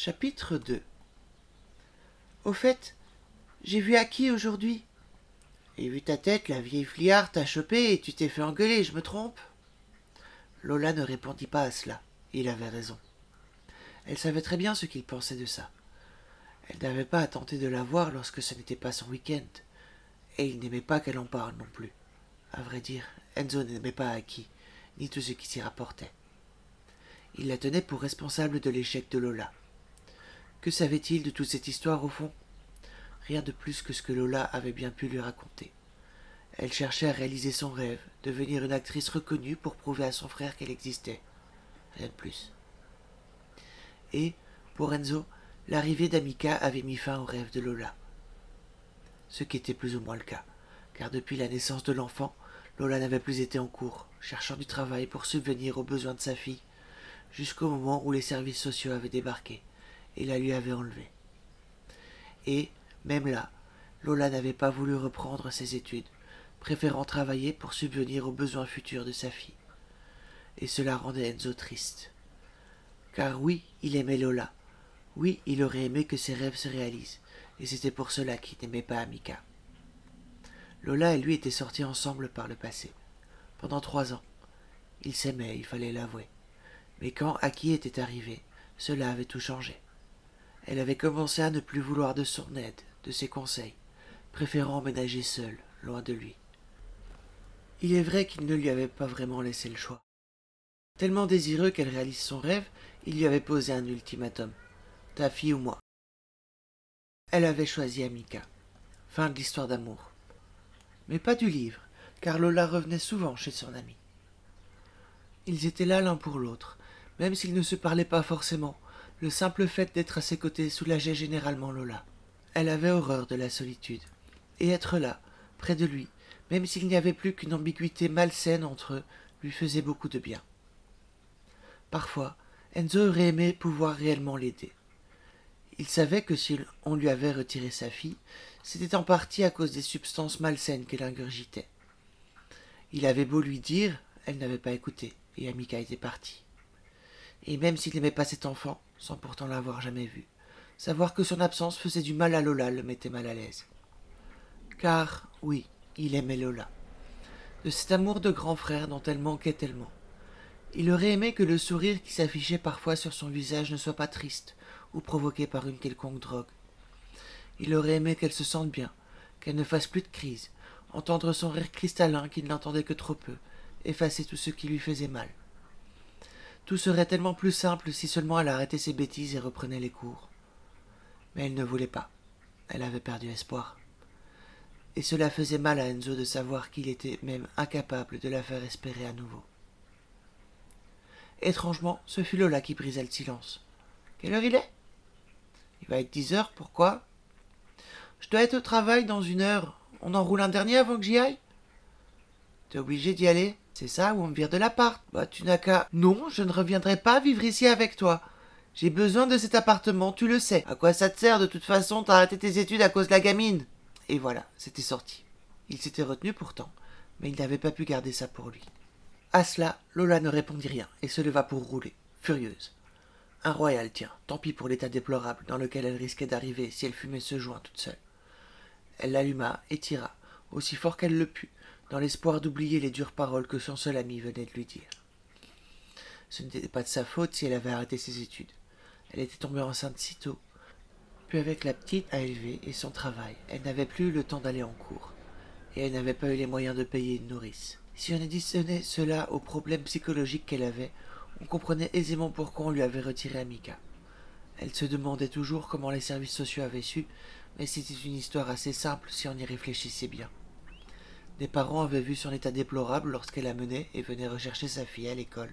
Chapitre 2. Au fait, j'ai vu Aki aujourd'hui. Et vu ta tête, la vieille fliard t'a chopé et tu t'es fait engueuler, je me trompe? Lola ne répondit pas à cela. Il avait raison. Elle savait très bien ce qu'il pensait de ça. Elle n'avait pas à tenter de la voir lorsque ce n'était pas son week-end. Et il n'aimait pas qu'elle en parle non plus. À vrai dire, Enzo n'aimait pas Aki, ni tout ce qui s'y rapportait. Il la tenait pour responsable de l'échec de Lola. Que savait-il de toute cette histoire au fond? Rien de plus que ce que Lola avait bien pu lui raconter. Elle cherchait à réaliser son rêve, devenir une actrice reconnue pour prouver à son frère qu'elle existait. Rien de plus. Et, pour Enzo, l'arrivée d'Amika avait mis fin au rêve de Lola. Ce qui était plus ou moins le cas, car depuis la naissance de l'enfant, Lola n'avait plus été en cours, cherchant du travail pour subvenir aux besoins de sa fille, jusqu'au moment où les services sociaux avaient débarqué et la lui avaient enlevée. Et, même là, Lola n'avait pas voulu reprendre ses études, préférant travailler pour subvenir aux besoins futurs de sa fille. Et cela rendait Enzo triste. Car oui, il aimait Lola. Oui, il aurait aimé que ses rêves se réalisent, et c'était pour cela qu'il n'aimait pas Amika. Lola et lui étaient sortis ensemble par le passé. Pendant 3 ans. Ils s'aimaient, il fallait l'avouer. Mais quand Aki était arrivé, cela avait tout changé. Elle avait commencé à ne plus vouloir de son aide, de ses conseils, préférant emménager seule, loin de lui. Il est vrai qu'il ne lui avait pas vraiment laissé le choix. Tellement désireux qu'elle réalise son rêve, il lui avait posé un ultimatum. Ta fille ou moi. Elle avait choisi Amika. Fin de l'histoire d'amour. Mais pas du livre, car Lola revenait souvent chez son ami. Ils étaient là l'un pour l'autre, même s'ils ne se parlaient pas forcément. Le simple fait d'être à ses côtés soulageait généralement Lola. Elle avait horreur de la solitude. Et être là, près de lui, même s'il n'y avait plus qu'une ambiguïté malsaine entre eux, lui faisait beaucoup de bien. Parfois, Enzo aurait aimé pouvoir réellement l'aider. Il savait que si on lui avait retiré sa fille, c'était en partie à cause des substances malsaines qu'elle ingurgitait. Il avait beau lui dire, elle n'avait pas écouté, et Amika était partie. Et même s'il n'aimait pas cet enfant, sans pourtant l'avoir jamais vu, savoir que son absence faisait du mal à Lola le mettait mal à l'aise. Car, oui, il aimait Lola. De cet amour de grand frère dont elle manquait tellement. Il aurait aimé que le sourire qui s'affichait parfois sur son visage ne soit pas triste ou provoqué par une quelconque drogue. Il aurait aimé qu'elle se sente bien, qu'elle ne fasse plus de crise, entendre son rire cristallin qui ne l'entendait que trop peu, effacer tout ce qui lui faisait mal. Tout serait tellement plus simple si seulement elle arrêtait ses bêtises et reprenait les cours. Mais elle ne voulait pas. Elle avait perdu espoir. Et cela faisait mal à Enzo de savoir qu'il était même incapable de la faire espérer à nouveau. Étrangement, ce fut Lola qui brisa le silence. Quelle heure il est? Il va être 10 heures, pourquoi? Je dois être au travail dans 1 heure. On en roule un dernier avant que j'y aille? T'es obligé d'y aller? C'est ça, ou on me vire de l'appart? Bah, tu n'as qu'à... Non, je ne reviendrai pas vivre ici avec toi. J'ai besoin de cet appartement, tu le sais. À quoi ça te sert? De toute façon, t'as arrêté tes études à cause de la gamine. Et voilà, c'était sorti. Il s'était retenu pourtant, mais il n'avait pas pu garder ça pour lui. À cela, Lola ne répondit rien et se leva pour rouler, furieuse. Un royal, tiens, tant pis pour l'état déplorable dans lequel elle risquait d'arriver si elle fumait ce joint toute seule. Elle l'alluma et tira, aussi fort qu'elle le put, dans l'espoir d'oublier les dures paroles que son seul ami venait de lui dire. Ce n'était pas de sa faute si elle avait arrêté ses études. Elle était tombée enceinte si tôt. Puis avec la petite à élever et son travail, elle n'avait plus eu le temps d'aller en cours. Et elle n'avait pas eu les moyens de payer une nourrice. Si on additionnait cela aux problèmes psychologiques qu'elle avait, on comprenait aisément pourquoi on lui avait retiré Amika. Elle se demandait toujours comment les services sociaux avaient su, mais c'était une histoire assez simple si on y réfléchissait bien. Des parents avaient vu son état déplorable lorsqu'elle amenait et venait rechercher sa fille à l'école.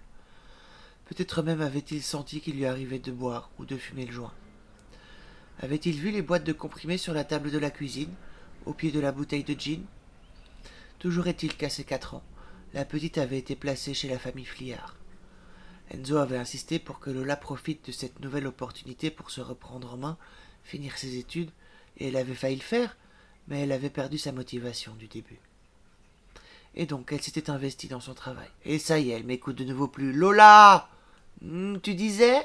Peut-être même avait-il senti qu'il lui arrivait de boire ou de fumer le joint. Avait-il vu les boîtes de comprimés sur la table de la cuisine, au pied de la bouteille de gin? Toujours est-il qu'à ses 4 ans, la petite avait été placée chez la famille Fliard. Enzo avait insisté pour que Lola profite de cette nouvelle opportunité pour se reprendre en main, finir ses études, et elle avait failli le faire, mais elle avait perdu sa motivation du début. Et donc elle s'était investie dans son travail. Et ça y est, elle m'écoute de nouveau plus. Lola! Tu disais?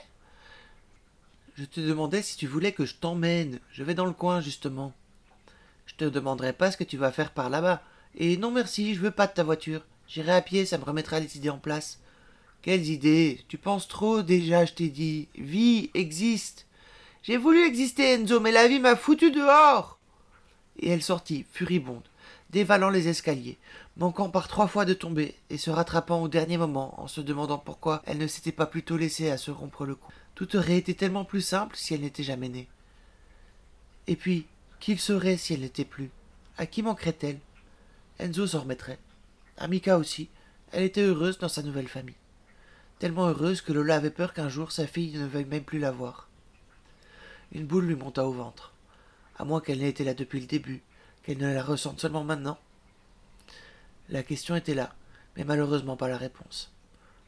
Je te demandais si tu voulais que je t'emmène. Je vais dans le coin, justement. Je te demanderai pas ce que tu vas faire par là-bas. Et non merci, je veux pas de ta voiture. J'irai à pied, ça me remettra les idées en place. Quelles idées? Tu penses trop déjà, je t'ai dit. Vie existe. J'ai voulu exister, Enzo, mais la vie m'a foutu dehors. Et elle sortit, furibonde, dévalant les escaliers, manquant par 3 fois de tomber et se rattrapant au dernier moment en se demandant pourquoi elle ne s'était pas plutôt laissée à se rompre le cou. Tout aurait été tellement plus simple si elle n'était jamais née. Et puis, qui le saurait si elle n'était plus? À qui manquerait-elle? Enzo s'en remettrait. Amica aussi. Elle était heureuse dans sa nouvelle famille. Tellement heureuse que Lola avait peur qu'un jour sa fille ne veuille même plus la voir. Une boule lui monta au ventre. À moins qu'elle n'ait été là depuis le début, qu'elle ne la ressente seulement maintenant. La question était là, mais malheureusement pas la réponse.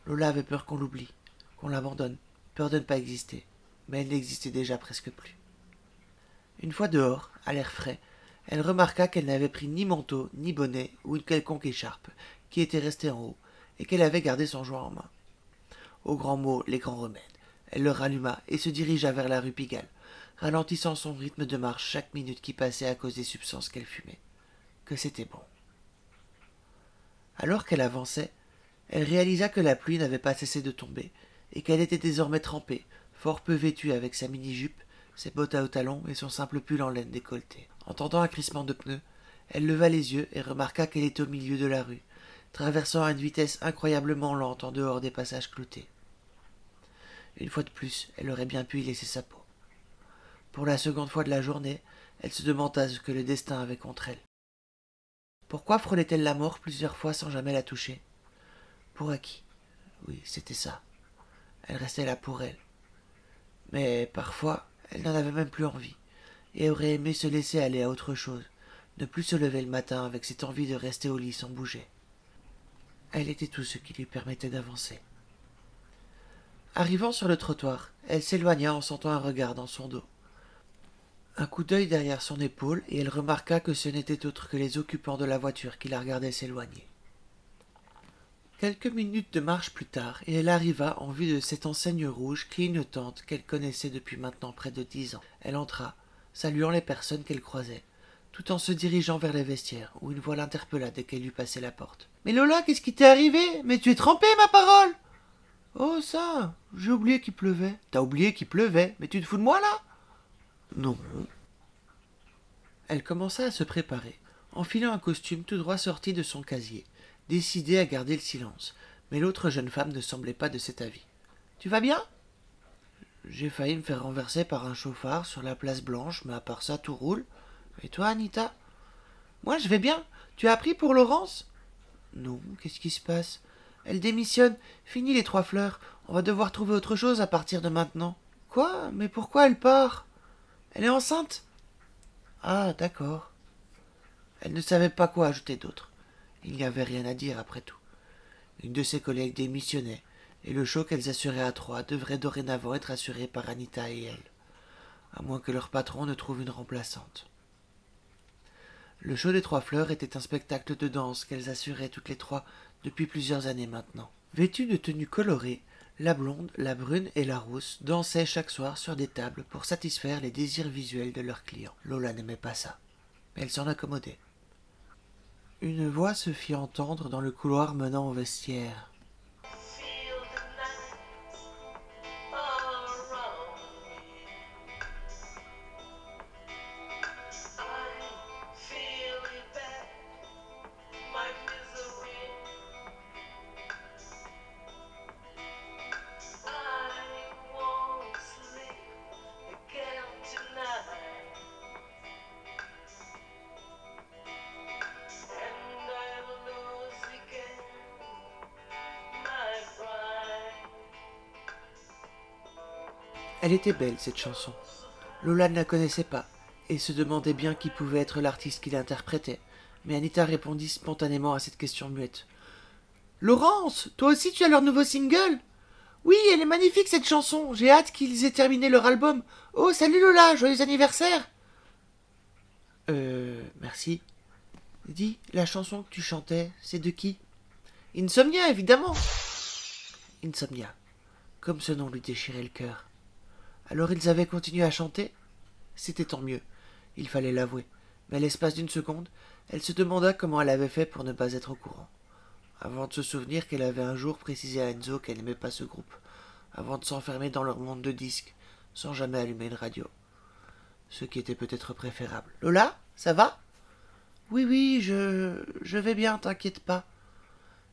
Lola avait peur qu'on l'oublie, qu'on l'abandonne, peur de ne pas exister, mais elle n'existait déjà presque plus. Une fois dehors, à l'air frais, elle remarqua qu'elle n'avait pris ni manteau, ni bonnet, ou une quelconque écharpe, qui était restée en haut, et qu'elle avait gardé son joint en main. Aux grands mots, les grands remèdes, elle le ralluma et se dirigea vers la rue Pigalle, ralentissant son rythme de marche chaque minute qui passait à cause des substances qu'elle fumait. Que c'était bon. Alors qu'elle avançait, elle réalisa que la pluie n'avait pas cessé de tomber, et qu'elle était désormais trempée, fort peu vêtue avec sa mini-jupe, ses bottes à hauts talons et son simple pull en laine décolleté. Entendant un crissement de pneus, elle leva les yeux et remarqua qu'elle était au milieu de la rue, traversant à une vitesse incroyablement lente en dehors des passages cloutés. Une fois de plus, elle aurait bien pu y laisser sa peau. Pour la seconde fois de la journée, elle se demanda ce que le destin avait contre elle. Pourquoi frôlait-elle la mort plusieurs fois sans jamais la toucher? Pour acquis. Oui, c'était ça. Elle restait là pour elle. Mais parfois, elle n'en avait même plus envie, et aurait aimé se laisser aller à autre chose, ne plus se lever le matin avec cette envie de rester au lit sans bouger. Elle était tout ce qui lui permettait d'avancer. Arrivant sur le trottoir, elle s'éloigna en sentant un regard dans son dos. Un coup d'œil derrière son épaule, et elle remarqua que ce n'était autre que les occupants de la voiture qui la regardaient s'éloigner. Quelques minutes de marche plus tard, et elle arriva en vue de cette enseigne rouge clignotante qu'elle connaissait depuis maintenant près de 10 ans. Elle entra, saluant les personnes qu'elle croisait, tout en se dirigeant vers les vestiaires, où une voix l'interpella dès qu'elle eut passé la porte. « Mais Lola, qu'est-ce qui t'est arrivé? Mais tu es trempée, ma parole !»« Oh ça, j'ai oublié qu'il pleuvait. »« T'as oublié qu'il pleuvait? Mais tu te fous de moi, là ?»« Non. » Elle commença à se préparer, enfilant un costume tout droit sorti de son casier, décidée à garder le silence, mais l'autre jeune femme ne semblait pas de cet avis. « Tu vas bien ?»« J'ai failli me faire renverser par un chauffard sur la place Blanche, mais à part ça, tout roule. Et toi, Anita ?»« Moi, je vais bien. Tu as appris pour Laurence ?»« Non, qu'est-ce qui se passe? Elle démissionne. Fini les 3 fleurs. On va devoir trouver autre chose à partir de maintenant. »« Quoi? Mais pourquoi elle part? Elle est enceinte ?»« Ah, d'accord. » Elle ne savait pas quoi ajouter d'autre. Il n'y avait rien à dire après tout. Une de ses collègues démissionnait, et le show qu'elles assuraient à 3 devrait dorénavant être assuré par Anita et elle, à moins que leur patron ne trouve une remplaçante. Le show des 3 fleurs était un spectacle de danse qu'elles assuraient toutes les 3 depuis plusieurs années maintenant. Vêtues de tenues colorées, la blonde, la brune et la rousse dansaient chaque soir sur des tables pour satisfaire les désirs visuels de leurs clients. Lola n'aimait pas ça, mais elle s'en accommodait. Une voix se fit entendre dans le couloir menant au vestiaire. Elle était belle, cette chanson. Lola ne la connaissait pas, et se demandait bien qui pouvait être l'artiste qui l'interprétait, mais Anita répondit spontanément à cette question muette. « Laurence, toi aussi tu as leur nouveau single? Oui, elle est magnifique cette chanson, j'ai hâte qu'ils aient terminé leur album. Oh, salut Lola, joyeux anniversaire !»« Merci. Dis, la chanson que tu chantais, c'est de qui? »« Insomnia, évidemment. » Insomnia, comme ce nom lui déchirait le cœur. Alors ils avaient continué à chanter? C'était tant mieux, il fallait l'avouer. Mais à l'espace d'une seconde, elle se demanda comment elle avait fait pour ne pas être au courant. Avant de se souvenir qu'elle avait un jour précisé à Enzo qu'elle n'aimait pas ce groupe. Avant de s'enfermer dans leur monde de disques, sans jamais allumer une radio. Ce qui était peut-être préférable. Lola, ça va? Oui, oui, je vais bien, t'inquiète pas.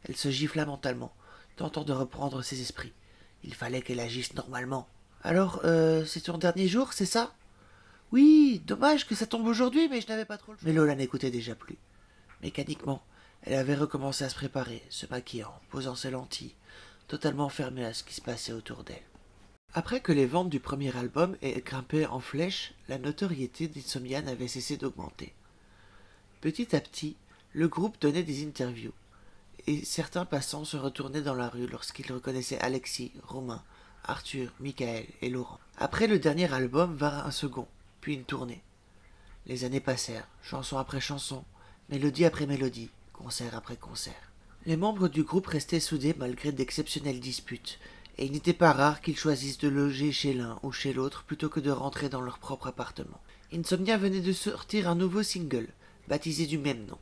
Elle se gifla mentalement, tentant de reprendre ses esprits. Il fallait qu'elle agisse normalement. Alors, c'est ton dernier jour, c'est ça? Oui, dommage que ça tombe aujourd'hui, mais je n'avais pas trop le choix. Mais Lola n'écoutait déjà plus. Mécaniquement, elle avait recommencé à se préparer, se maquillant, posant ses lentilles, totalement fermée à ce qui se passait autour d'elle. Après que les ventes du premier album aient grimpé en flèche, la notoriété d'Insomnia n'avait cessé d'augmenter. Petit à petit, le groupe donnait des interviews, et certains passants se retournaient dans la rue lorsqu'ils reconnaissaient Alexis, Romain, Arthur, Michael et Laurent. Après le dernier album vint un second, puis une tournée. Les années passèrent, chanson après chanson, mélodie après mélodie, concert après concert. Les membres du groupe restaient soudés malgré d'exceptionnelles disputes, et il n'était pas rare qu'ils choisissent de loger chez l'un ou chez l'autre plutôt que de rentrer dans leur propre appartement. Insomnia venait de sortir un nouveau single, baptisé du même nom.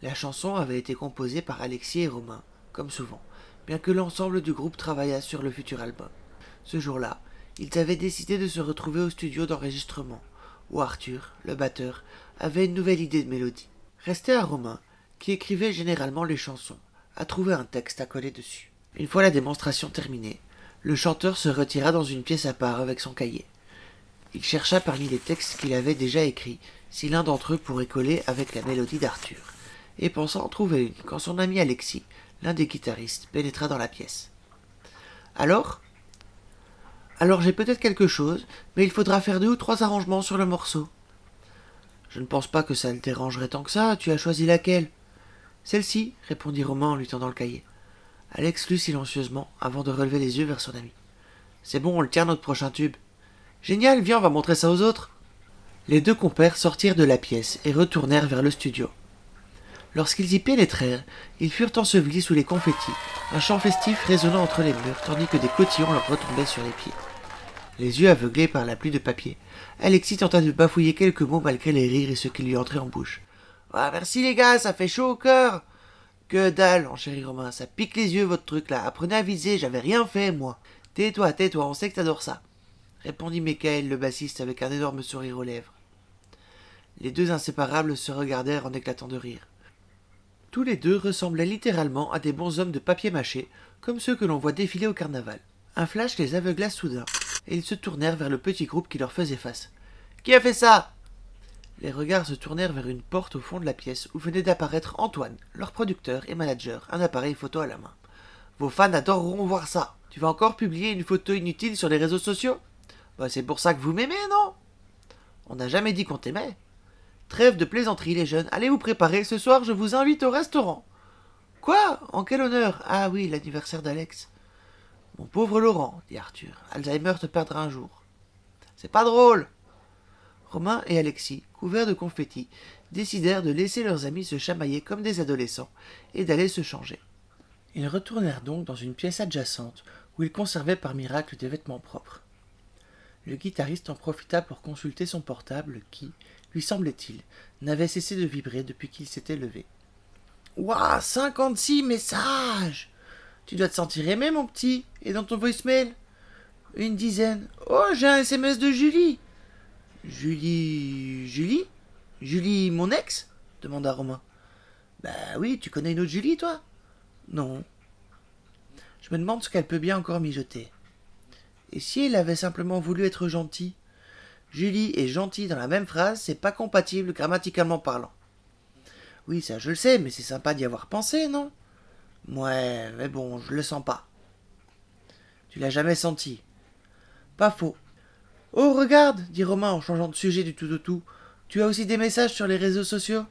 La chanson avait été composée par Alexis et Romain, comme souvent, bien que l'ensemble du groupe travaillât sur le futur album. Ce jour-là, ils avaient décidé de se retrouver au studio d'enregistrement, où Arthur, le batteur, avait une nouvelle idée de mélodie. Restait à Romain, qui écrivait généralement les chansons, à trouver un texte à coller dessus. Une fois la démonstration terminée, le chanteur se retira dans une pièce à part avec son cahier. Il chercha parmi les textes qu'il avait déjà écrits si l'un d'entre eux pourrait coller avec la mélodie d'Arthur, et pensa en trouver une quand son ami Alexis, l'un des guitaristes, pénétra dans la pièce. Alors j'ai peut-être quelque chose, mais il faudra faire 2 ou 3 arrangements sur le morceau. Je ne pense pas que ça ne dérangerait tant que ça, tu as choisi laquelle? Celle-ci, répondit Romain en lui tendant le cahier. Alex lut silencieusement avant de relever les yeux vers son ami. C'est bon, on le tient notre prochain tube. Génial, viens, on va montrer ça aux autres. Les 2 compères sortirent de la pièce et retournèrent vers le studio. Lorsqu'ils y pénétrèrent, ils furent ensevelis sous les confettis, un chant festif résonnant entre les murs tandis que des cotillons leur retombaient sur les pieds. Les yeux aveuglés par la pluie de papier, Alexis tenta de bafouiller quelques mots malgré les rires et ce qui lui entrait en bouche. Ah, merci les gars, ça fait chaud au cœur. Que dalle, enchérit Romain, ça pique les yeux votre truc là, apprenez à viser, j'avais rien fait moi. Tais-toi, on sait que t'adores ça, répondit Michael, le bassiste, avec un énorme sourire aux lèvres. Les 2 inséparables se regardèrent en éclatant de rire. Tous les 2 ressemblaient littéralement à des bonshommes de papier mâché, comme ceux que l'on voit défiler au carnaval. Un flash les aveugla soudain, et ils se tournèrent vers le petit groupe qui leur faisait face. « Qui a fait ça ?» Les regards se tournèrent vers une porte au fond de la pièce où venait d'apparaître Antoine, leur producteur et manager, un appareil photo à la main. « Vos fans adoreront voir ça. Tu vas encore publier une photo inutile sur les réseaux sociaux? Bah, c'est pour ça que vous m'aimez, non? On n'a jamais dit qu'on t'aimait. Trêve de plaisanterie, les jeunes. Allez vous préparer, ce soir je vous invite au restaurant. » Quoi? En quel honneur? Ah oui, l'anniversaire d'Alex. Mon pauvre Laurent, dit Arthur, Alzheimer te perdra un jour. C'est pas drôle. Romain et Alexis, couverts de confettis, décidèrent de laisser leurs amis se chamailler comme des adolescents et d'aller se changer. Ils retournèrent donc dans une pièce adjacente où ils conservaient par miracle des vêtements propres. Le guitariste en profita pour consulter son portable qui, lui semblait-il, n'avait cessé de vibrer depuis qu'il s'était levé. « Ouah, 56 messages! Tu dois te sentir aimé, mon petit, et dans ton voicemail? Une dizaine. Oh, j'ai un SMS de Julie! Julie, mon ex? Demanda Romain. Bah oui, tu connais une autre Julie, toi? Non. Je me demande ce qu'elle peut bien encore mijoter. Et si elle avait simplement voulu être gentille? Julie et gentil dans la même phrase, c'est pas compatible grammaticalement parlant. Oui, ça je le sais, mais c'est sympa d'y avoir pensé, non? Ouais, mais bon, je le sens pas. Tu l'as jamais senti? Pas faux. Oh, regarde, dit Romain en changeant de sujet du tout au tout. Tu as aussi des messages sur les réseaux sociaux?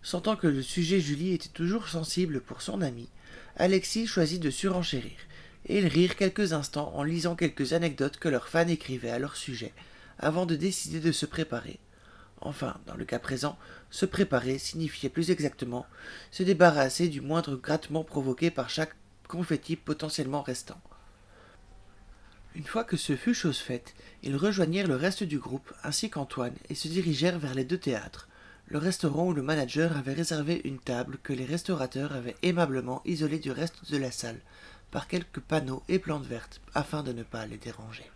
Sentant que le sujet Julie était toujours sensible pour son ami, Alexis choisit de surenchérir, et ils rirent quelques instants en lisant quelques anecdotes que leurs fans écrivaient à leur sujet, avant de décider de se préparer. Enfin, dans le cas présent, se préparer signifiait plus exactement se débarrasser du moindre grattement provoqué par chaque confetti potentiellement restant. Une fois que ce fut chose faite, ils rejoignirent le reste du groupe ainsi qu'Antoine et se dirigèrent vers les deux théâtres, le restaurant où le manager avait réservé une table que les restaurateurs avaient aimablement isolée du reste de la salle par quelques panneaux et plantes vertes afin de ne pas les déranger.